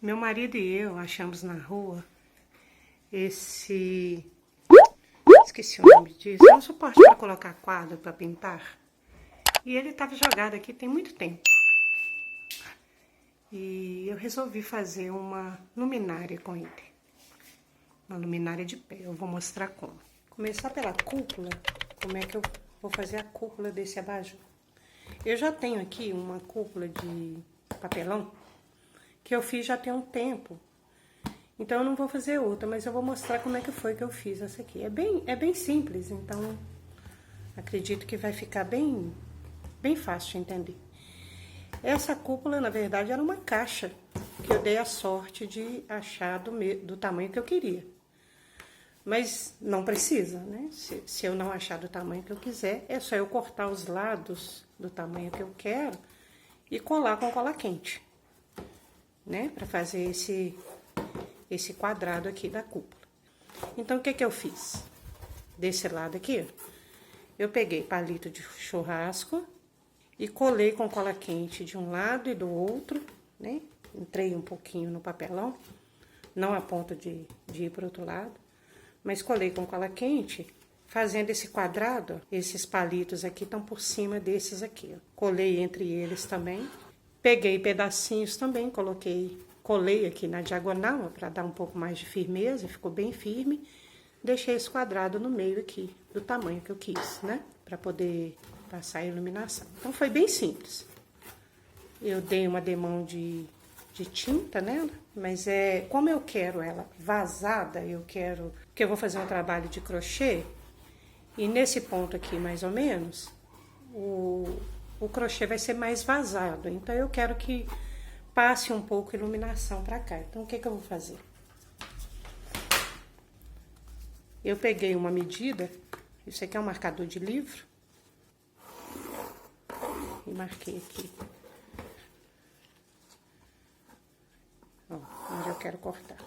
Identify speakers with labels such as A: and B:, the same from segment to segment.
A: Meu marido e eu achamos na rua esse... Esqueci o nome disso. É um suporte para colocar quadro, para pintar. E ele estava jogado aqui tem muito tempo. E eu resolvi fazer uma luminária com ele. Uma luminária de pé. Eu vou mostrar como. Começar pela cúpula. Como é que eu vou fazer a cúpula desse abajur. Eu já tenho aqui uma cúpula de papelão que eu fiz já tem um tempo. Então eu não vou fazer outra, mas eu vou mostrar como é que foi que eu fiz essa aqui. É bem simples, então acredito que vai ficar bem fácil de entender. Essa cúpula, na verdade, era uma caixa que eu dei a sorte de achar do tamanho que eu queria. Mas não precisa, né? Se eu não achar do tamanho que eu quiser, é só eu cortar os lados do tamanho que eu quero e colar com cola quente, né? Para fazer esse quadrado aqui da cúpula. Então, o que que eu fiz? Desse lado aqui, eu peguei palito de churrasco e colei com cola quente de um lado e do outro, né? Entrei um pouquinho no papelão, não a ponto de ir para o outro lado, mas colei com cola quente, fazendo esse quadrado, ó, esses palitos aqui estão por cima desses aqui, ó. Colei entre eles também, peguei pedacinhos também, colei aqui na diagonal, para dar um pouco mais de firmeza, ficou bem firme. Deixei esse quadrado no meio aqui, do tamanho que eu quis, né? Para poder passar a iluminação. Então, foi bem simples. Eu dei uma demão de tinta nela, mas como eu quero ela vazada, que eu vou fazer um trabalho de crochê, e nesse ponto aqui, mais ou menos, o crochê vai ser mais vazado. Então, eu quero que passe um pouco a iluminação para cá. Então, o que que eu vou fazer? Eu peguei uma medida, isso aqui é um marcador de livro, e marquei aqui. Ó, onde eu quero cortar.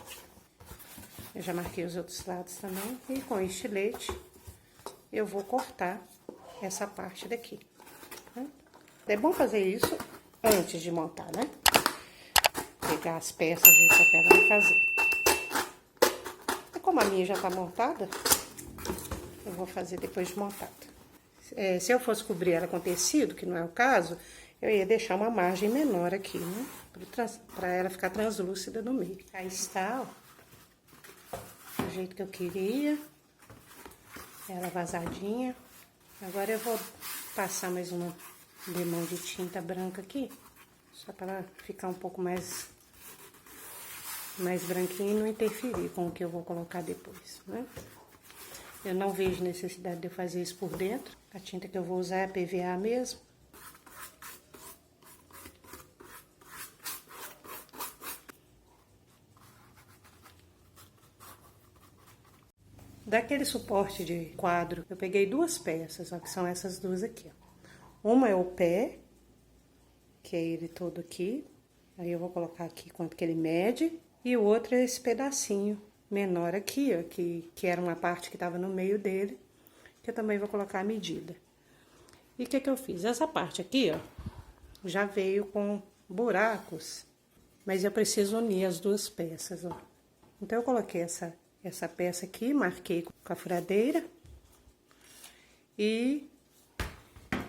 A: Eu já marquei os outros lados também, e com estilete eu vou cortar essa parte daqui. É bom fazer isso antes de montar, né? Pegar as peças de papelão e fazer. E como a minha já tá montada, eu vou fazer depois de montada. Se eu fosse cobrir ela com tecido, que não é o caso, eu ia deixar uma margem menor aqui, né? Pra ela ficar translúcida no meio. Aí está, ó, do jeito que eu queria. Ela vazadinha. Agora eu vou passar mais uma demão de tinta branca aqui, só para ela ficar um pouco mais branquinha e não interferir com o que eu vou colocar depois, né? Eu não vejo necessidade de eu fazer isso por dentro. A tinta que eu vou usar é a PVA mesmo. Daquele suporte de quadro, eu peguei duas peças, ó, que são essas duas aqui, ó. Uma é o pé, que é ele todo aqui. Aí eu vou colocar aqui quanto que ele mede. E o outro é esse pedacinho menor aqui, ó, que era uma parte que estava no meio dele, que eu também vou colocar a medida. E o que que eu fiz? Essa parte aqui, ó, já veio com buracos, mas eu preciso unir as duas peças, ó. Então, eu coloquei essa peça aqui, marquei com a furadeira e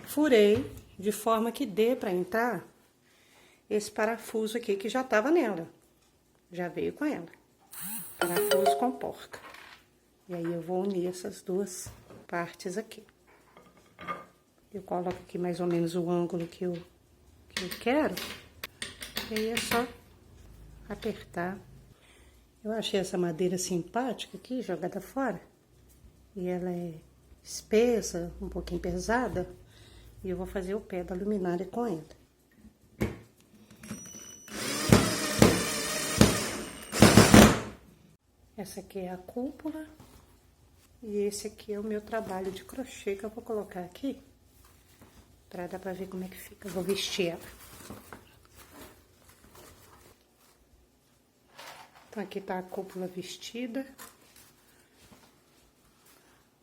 A: furei de forma que dê para entrar esse parafuso aqui que já tava nela. Já veio com ela. Parafuso com porca. E aí, eu vou unir essas duas partes aqui. Eu coloco aqui mais ou menos o ângulo que eu quero. E aí, é só apertar. Eu achei essa madeira simpática aqui, jogada fora. E ela é espessa, um pouquinho pesada. E eu vou fazer o pé da luminária com ela. Essa aqui é a cúpula. E esse aqui é o meu trabalho de crochê que eu vou colocar aqui. Pra dar pra ver como é que fica. Eu vou vestir ela. Então, aqui tá a cúpula vestida.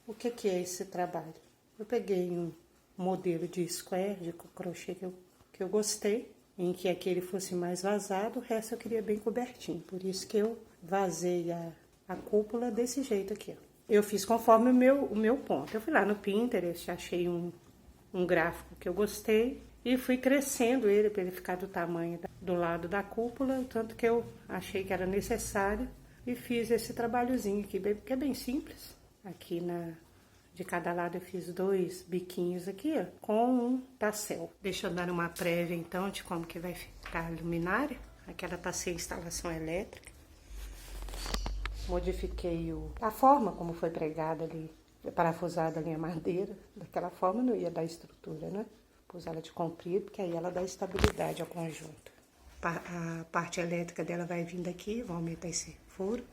A: O que que é esse trabalho? Eu peguei um modelo de square, de crochê que eu gostei. em que aquele fosse mais vazado, o resto eu queria bem cobertinho. Por isso que eu vazei a cúpula desse jeito aqui, ó. Eu fiz conforme o meu ponto. Eu fui lá no Pinterest, achei um gráfico que eu gostei e fui crescendo ele para ele ficar do tamanho do lado da cúpula, tanto que eu achei que era necessário e fiz esse trabalhozinho aqui, que é bem simples. Aqui de cada lado eu fiz 2 biquinhos aqui, ó, com um tassel. Deixa eu dar uma prévia então de como que vai ficar a luminária. Aquela tá sem instalação elétrica. Modifiquei a forma como foi pregada ali, parafusada ali a madeira. Daquela forma não ia dar estrutura, né? Pus ela de comprido, porque aí ela dá estabilidade ao conjunto. A parte elétrica dela vai vir daqui, vou aumentar esse furo,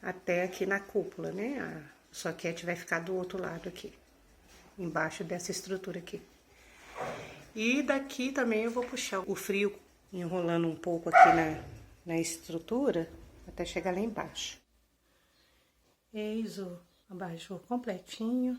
A: até aqui na cúpula, né? A soquete vai ficar do outro lado aqui, embaixo dessa estrutura aqui. E daqui também eu vou puxar o frio, enrolando um pouco aqui na estrutura, até chegar lá embaixo. Eis o abajur completinho.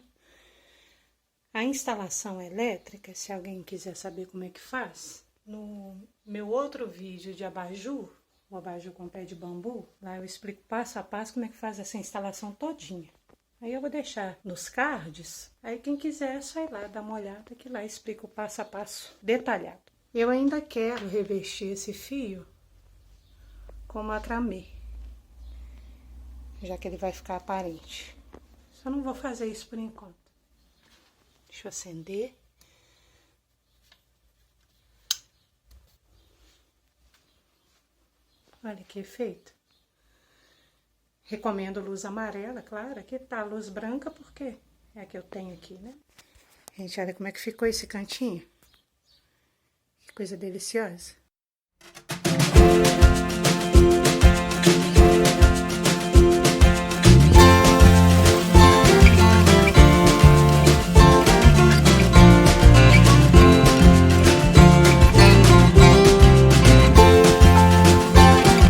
A: A instalação elétrica, se alguém quiser saber como é que faz, no meu outro vídeo de abajur, o abajur com pé de bambu, lá eu explico passo a passo como é que faz essa instalação todinha. Aí eu vou deixar nos cards, aí quem quiser é só ir lá dar uma olhada, que lá explico o passo a passo detalhado. Eu ainda quero revestir esse fio com macramê, já que ele vai ficar aparente. Só não vou fazer isso por enquanto. Deixa eu acender. Olha que efeito. Recomendo luz amarela, claro. Aqui tá a luz branca porque é a que eu tenho aqui, né? Gente, olha como é que ficou esse cantinho. Que coisa deliciosa.